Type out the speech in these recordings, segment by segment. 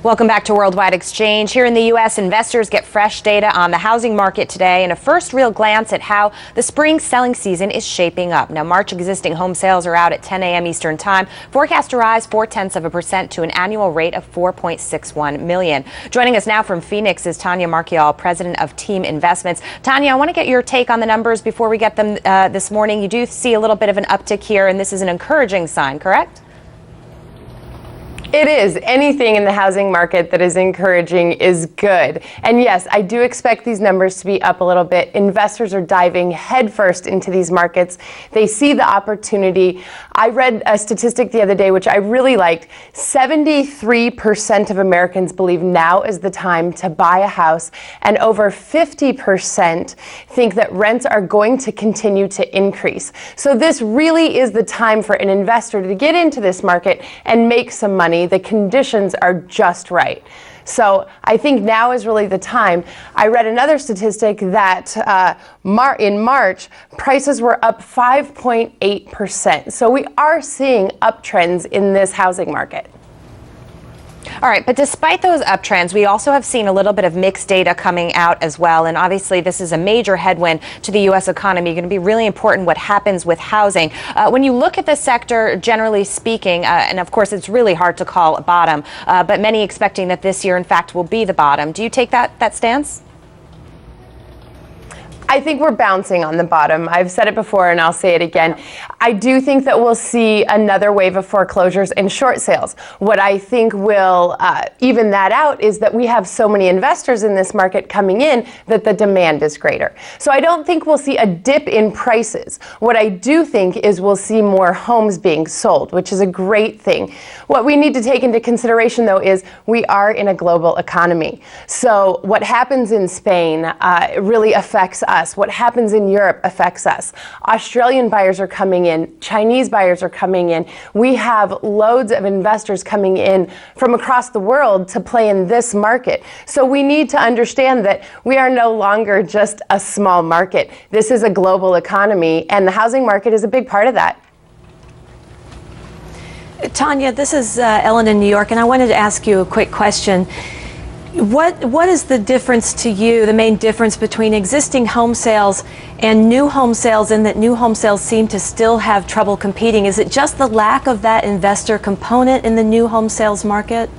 Welcome back to Worldwide Exchange. Here in the U.S., investors get fresh data on the housing market today and a first real glance at how the spring selling season is shaping up. Now, March existing home sales are out at 10 a.m. Eastern Time, forecast to rise 0.4% to an annual rate of 4.61 million. Joining us now from Phoenix is Tanya Marchiol, president of Team Investments. Tanya, I want to get your take on the numbers before we get them this morning. You do see a little bit of an uptick here, and this is an encouraging sign, correct? It is. Anything in the housing market that is encouraging is good. And yes, I do expect these numbers to be up a little bit. Investors are diving headfirst into these markets. They see the opportunity. I read a statistic the other day, which I really liked. 73% of Americans believe now is the time to buy a house, and over 50% think that rents are going to continue to increase. So this really is the time for an investor to get into this market and make some money. The conditions are just right. So I think now is really the time. I read another statistic that in March, prices were up 5.8%. So we are seeing uptrends in this housing market. All right, but despite those uptrends, we also have seen a little bit of mixed data coming out as well. And obviously, this is a major headwind to the U.S. economy. Going to be really important what happens with housing. When you look at the sector, generally speaking, and of course, it's really hard to call a bottom, but many expecting that this year, in fact, will be the bottom. Do you take that stance? I think we're bouncing on the bottom. I've said it before and I'll say it again. I do think that we'll see another wave of foreclosures and short sales. What I think will even that out is that we have so many investors in this market coming in that the demand is greater. So I don't think we'll see a dip in prices. What I do think is we'll see more homes being sold, which is a great thing. What we need to take into consideration, though, is we are in a global economy. So what happens in Spain really affects us. What happens in Europe affects us. Australian buyers are coming in. Chinese buyers are coming in. We have loads of investors coming in from across the world to play in this market. So we need to understand that we are no longer just a small market. This is a global economy, and the housing market is a big part of that. Tanya, this is Ellen in New York, and I wanted to ask you a quick question. What is the difference to you, the main difference between existing home sales and new home sales, in that new home sales seem to still have trouble competing? Is it just the lack of that investor component in the new home sales market?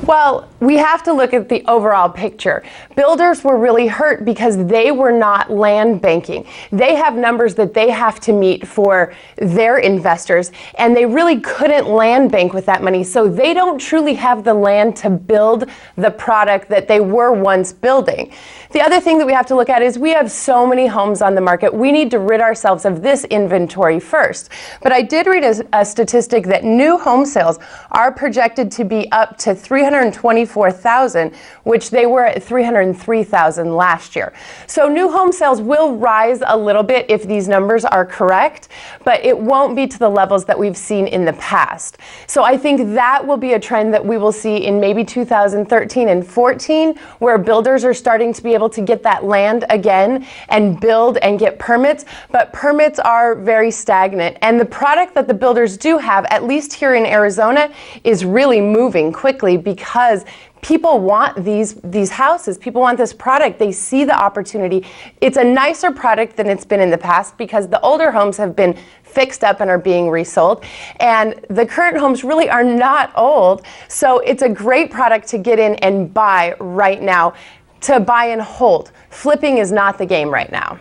Well, we have to look at the overall picture. Builders were really hurt because they were not land banking. They have numbers that they have to meet for their investors, and they really couldn't land bank with that money. So they don't truly have the land to build the product that they were once building. The other thing that we have to look at is we have so many homes on the market. We need to rid ourselves of this inventory first. But I did read a statistic that new home sales are projected to be up to 324,000, which they were at 303,000 last year. So new home sales will rise a little bit if these numbers are correct, but it won't be to the levels that we've seen in the past. So I think that will be a trend that we will see in maybe 2013 and 14, where builders are starting to be able to get that land again and build and get permits, but permits are very stagnant. And the product that the builders do have, at least here in Arizona, is really moving quickly because people want these houses. People want this product. They see the opportunity. It's a nicer product than it's been in the past because the older homes have been fixed up and are being resold. And the current homes really are not old. So it's a great product to get in and buy right now, to buy and hold. Flipping is not the game right now.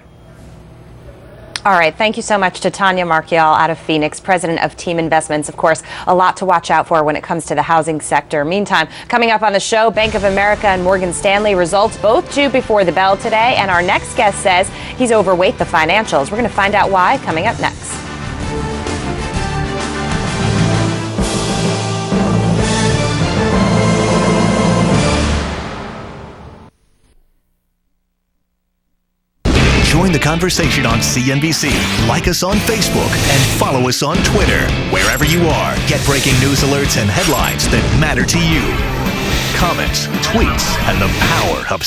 All right. Thank you so much to Tanya Marchiol out of Phoenix, president of Team Investments. Of course, a lot to watch out for when it comes to the housing sector. Meantime, coming up on the show, Bank of America and Morgan Stanley results both due before the bell today. And our next guest says he's overweight the financials. We're going to find out why coming up next. Join the conversation on CNBC. Like us on Facebook and follow us on Twitter. Wherever you are, get breaking news alerts and headlines that matter to you. Comments, tweets, and the power of